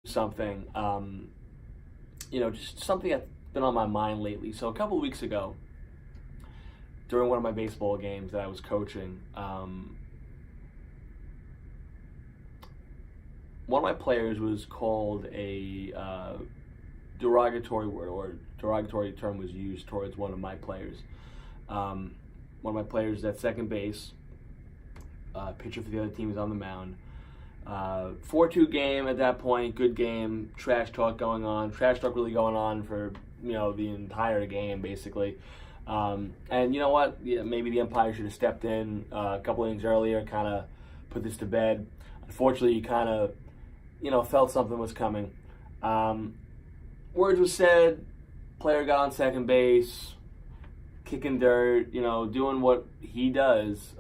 Something, just something that's been on my mind lately. So a couple of weeks ago, during one of my baseball games that I was coaching, one of my players was called a derogatory word, or derogatory term was used towards one of my players. One of my players at second base, pitcher for the other team, is on the mound. 4-2 game at that point, good game, trash talk really going on for, the entire game, basically. And you know what? Yeah, maybe the umpire should have stepped in a couple innings earlier, kind of put this to bed. Unfortunately, you kind of, felt something was coming. Words were said, player got on second base, kicking dirt, doing what he does,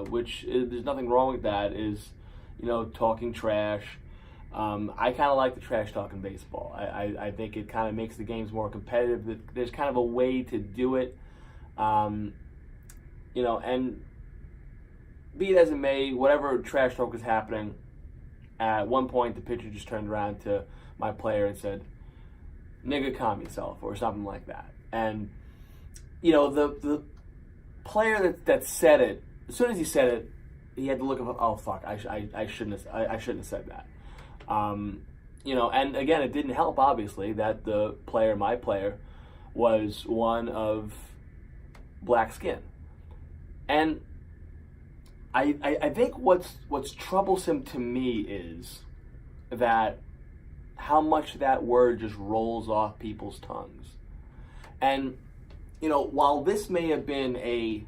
which there's nothing wrong with that, is, talking trash. I kind of like the trash talk in baseball. I think it kind of makes the games more competitive. There's kind of a way to do it, and be it as it may, whatever trash talk was happening, at one point the pitcher just turned around to my player and said, "Nigga, calm yourself," or something like that. And the player that said it, as soon as he said it, he had the look of, oh fuck, I shouldn't have said that. And again, it didn't help, obviously, that my player, was one of black skin. And I think what's troublesome to me is that how much that word just rolls off people's tongues. And while this may have been a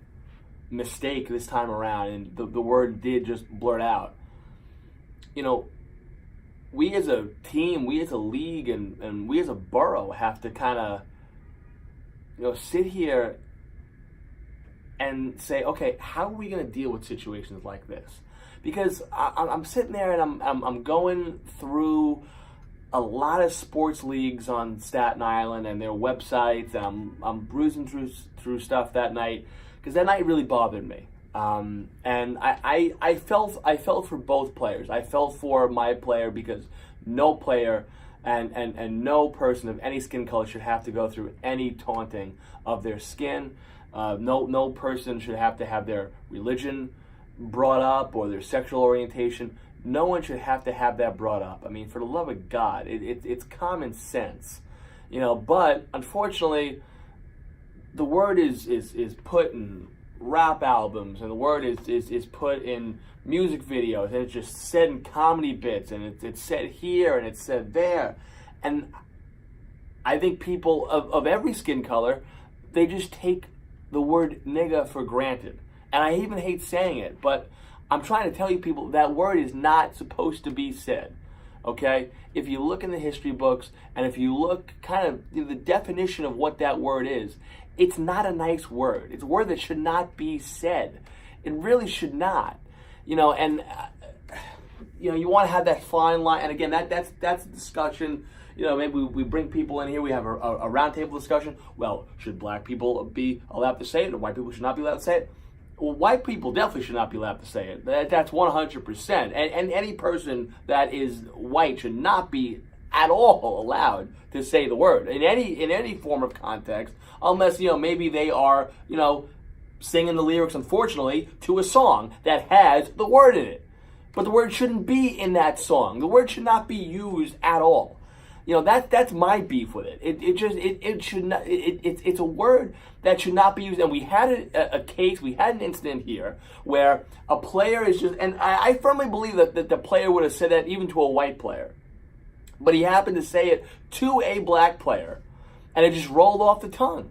mistake this time around, and the word did just blurt out, we as a team, we as a league, and we as a borough have to kind of sit here and say, okay, how are we going to deal with situations like this? Because I'm sitting there and I'm going through a lot of sports leagues on Staten Island and their websites, and I'm bruising through stuff that night, because that night really bothered me. And I felt for both players. I felt for my player, because no player and no person of any skin color should have to go through any taunting of their skin. No person should have to have their religion brought up, or their sexual orientation. No one should have to have that brought up. I mean, for the love of God, it's common sense, But unfortunately, the word is put in rap albums, and the word is put in music videos, and it's just said in comedy bits, and it's said here and it's said there. And I think people of every skin color, they just take the word nigga for granted. And I even hate saying it, but I'm trying to tell you people, that word is not supposed to be said, okay? If you look in the history books, and if you look kind of the definition of what that word is, it's not a nice word. It's a word that should not be said. It really should not. You want to have that fine line. And again, that's a discussion. Maybe we bring people in here. We have a roundtable discussion. Well, should black people be allowed to say it, or white people should not be allowed to say it? Well, white people definitely should not be allowed to say it. That's 100%. And any person that is white should not be at all allowed to say the word in any form of context, unless maybe they are singing the lyrics, unfortunately, to a song that has the word in it. But the word shouldn't be in that song. The word should not be used at all. That's my beef with it. It should not. It's a word that should not be used. And we had a case. We had an incident here where a player is just, and I firmly believe that the player would have said that even to a white player, but he happened to say it to a black player, and it just rolled off the tongue.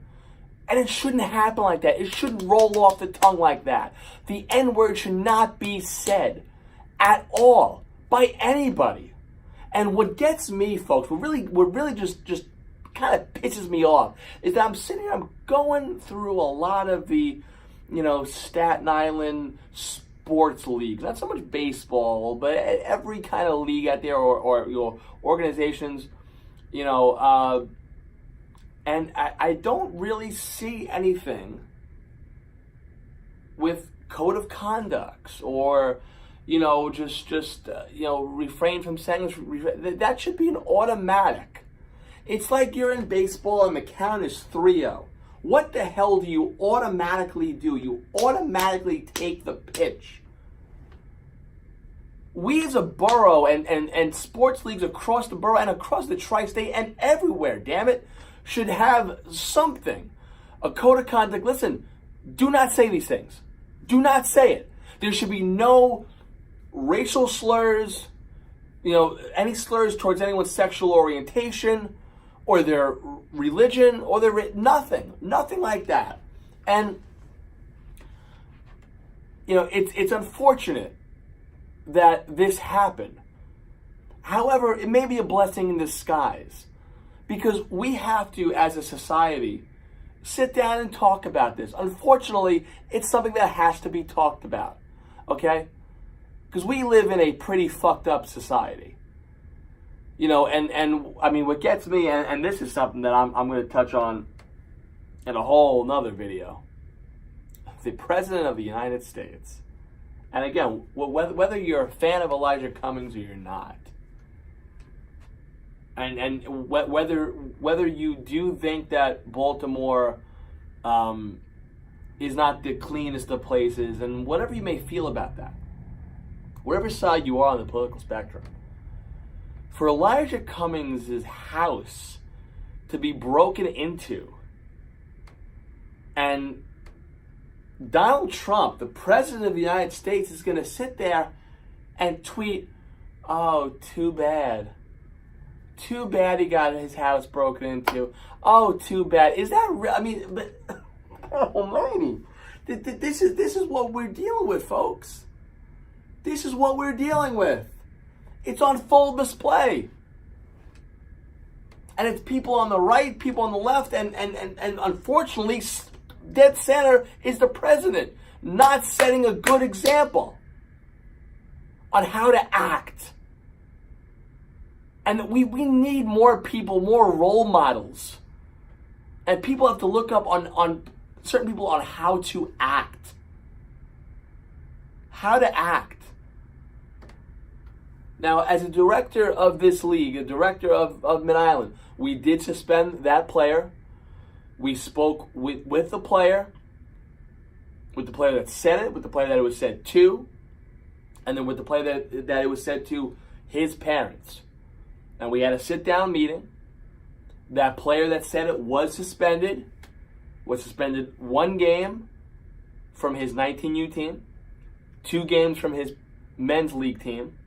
And it shouldn't happen like that. It shouldn't roll off the tongue like that. The N-word should not be said at all by anybody. And what gets me, folks, what really just kind of pisses me off, is that I'm sitting here, I'm going through a lot of the, Staten Island sports leagues, not so much baseball, but every kind of league out there, or organizations, and I don't really see anything with code of conducts, or refrain from saying this. That should be an automatic. It's like you're in baseball and the count is 3-0. What the hell do you automatically do? You automatically take the pitch. We as a borough and sports leagues across the borough and across the tri-state and everywhere, damn it, should have something. A code of conduct. Listen, do not say these things. Do not say it. There should be no racial slurs, any slurs towards anyone's sexual orientation or their religion or nothing like that. And it's unfortunate that this happened. However, it may be a blessing in disguise because we have to, as a society, sit down and talk about this. Unfortunately, it's something that has to be talked about, okay? Because we live in a pretty fucked up society. And I mean, what gets me, and this is something that I'm going to touch on in a whole nother video. The President of the United States. And again, whether you're a fan of Elijah Cummings or you're not, and whether you do think that Baltimore is not the cleanest of places, and whatever you may feel about that, whatever side you are on the political spectrum, for Elijah Cummings' house to be broken into, and Donald Trump, the President of the United States, is going to sit there and tweet, "Oh, too bad. Too bad he got his house broken into. Oh, too bad." Is that real? I mean, but, almighty. This is what we're dealing with, folks. This is what we're dealing with. It's on full display. And it's people on the right, people on the left, and unfortunately, dead center is the president not setting a good example on how to act. And we need more people, more role models. And people have to look up on certain people on how to act. How to act. Now, as a director of this league, a director of Mid-Island, we did suspend that player. We spoke with the player that said it, with the player that it was said to, and then with the player that it was said to his parents. And we had a sit-down meeting. That player that said it was suspended 1 game from his 19U team, 2 games from his men's league team,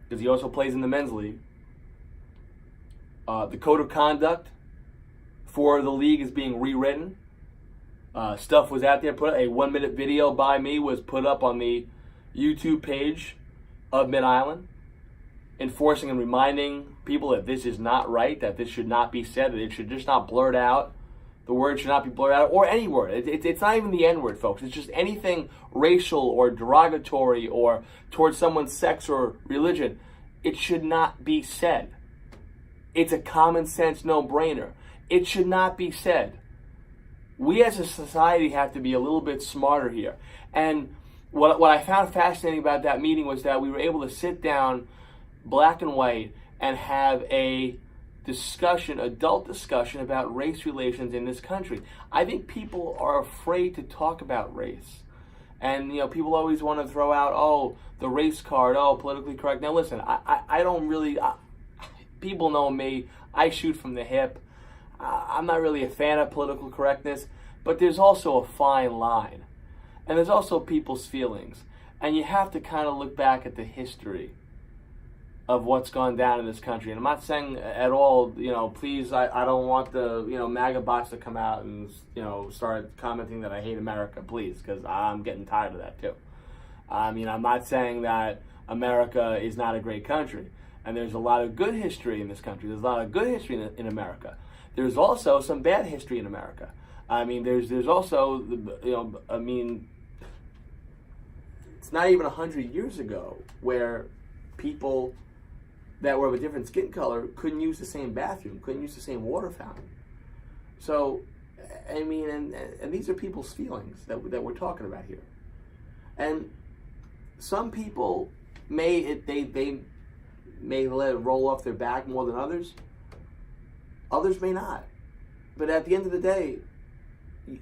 because he also plays in the men's league. The code of conduct for the league is being rewritten. Stuff was out there. A 1-minute video by me was put up on the YouTube page of Mid-Island, enforcing and reminding people that this is not right, that this should not be said, that it should just not blurt out. The word should not be blurred out, or any word. It's not even the N-word, folks. It's just anything racial or derogatory or towards someone's sex or religion. It should not be said. It's a common sense no-brainer. It should not be said. We as a society have to be a little bit smarter here. And what I found fascinating about that meeting was that we were able to sit down, black and white, and have a discussion, adult discussion about race relations in this country. I think people are afraid to talk about race. And, people always want to throw out, the race card, politically correct. Now, listen, I don't really, people know me, I shoot from the hip. I'm not really a fan of political correctness, but there's also a fine line. And there's also people's feelings. And you have to kind of look back at the history of what's gone down in this country. And I'm not saying at all, please, I don't want the, MAGA bots to come out and, start commenting that I hate America, please, because I'm getting tired of that too. I'm not saying that America is not a great country. And there's a lot of good history in this country. There's a lot of good history in America. There's also some bad history in America. There's also, it's not even 100 years ago where people that were of a different skin color couldn't use the same bathroom, couldn't use the same water fountain. So, and these are people's feelings that we're talking about here. And some people they may let it roll off their back more than others. Others may not. But at the end of the day,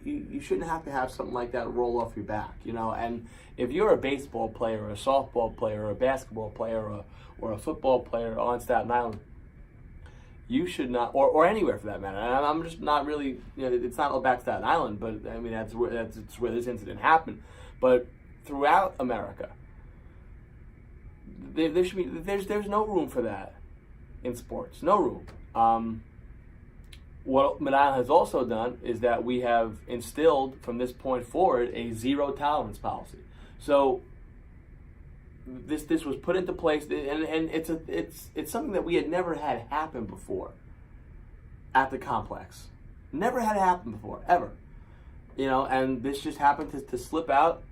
you shouldn't have to have something like that roll off your back, you know. And if you're a baseball player, or a softball player, or a basketball player, or a football player on Staten Island, you should not, or anywhere for that matter. And I'm just not really, you know, it's not all back Staten Island, but I mean that's where this incident happened. But throughout America, there should be there's no room for that in sports. No room. What Mid Island has also done is that we have instilled from this point forward a zero tolerance policy. So this was put into place, and it's something that we had never had happen before at the complex. Never had it happen before, ever. You know, and this just happened to slip out.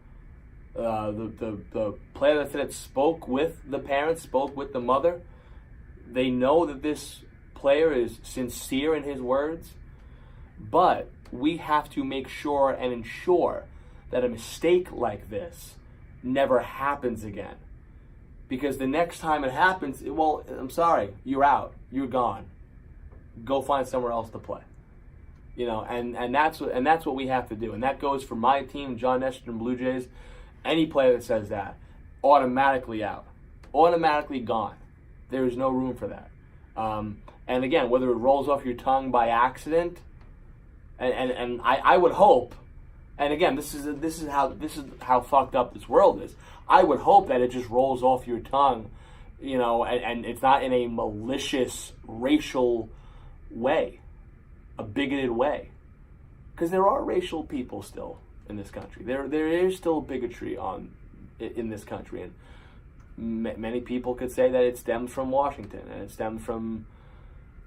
The player that said it spoke with the parents, spoke with the mother. They know that this player is sincere in his words, but we have to make sure and ensure that a mistake like this never happens again. Because the next time it happens, well, I'm sorry, you're out, you're gone. Go find somewhere else to play. You know, and that's what we have to do. And that goes for my team, John Nestor Blue Jays. Any player that says that, automatically out, automatically gone. There is no room for that. And again, whether it rolls off your tongue by accident, and I would hope, and again, this is how fucked up this world is. I would hope that it just rolls off your tongue, you know, and it's not in a malicious, racial way, a bigoted way, because there are racial people still in this country. There is still bigotry in this country, and many people could say that it stems from Washington, and it stems from,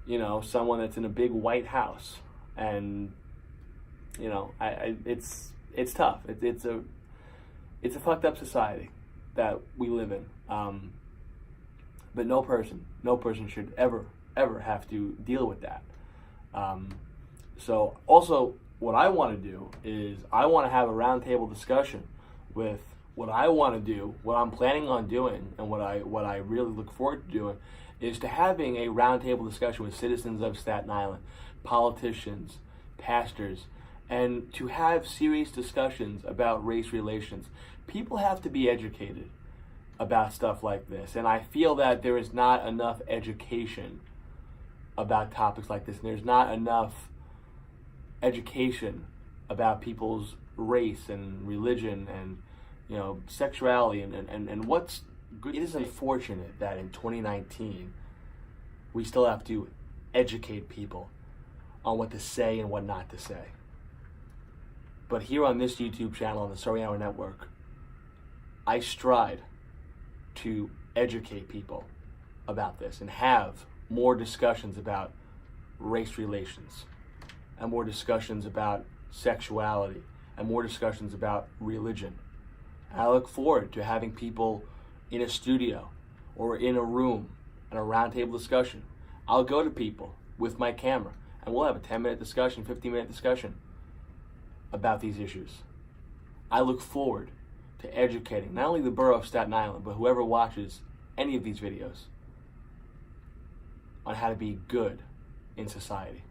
you know, someone that's in a big White House, and you know, it's tough. It's a fucked up society that we live in. But no person should ever have to deal with that. So also, what I want to do is I want to have a roundtable discussion with what I want to do, what I'm planning on doing, and what I really look forward to doing is to having a roundtable discussion with citizens of Staten Island, politicians, pastors, and to have serious discussions about race relations. People have to be educated about stuff like this, and I feel that there is not enough education about topics like this, and there's not enough education about people's race and religion and, you know, sexuality and what's good. It is unfortunate that in 2019 we still have to educate people on what to say and what not to say. But here on this YouTube channel, on the Surrey Hour Network, I strive to educate people about this and have more discussions about race relations, and more discussions about sexuality, and more discussions about religion. And I look forward to having people in a studio or in a room and a roundtable discussion. I'll go to people with my camera and we'll have a 10-minute discussion, 15-minute discussion about these issues. I look forward to educating not only the borough of Staten Island, but whoever watches any of these videos on how to be good in society.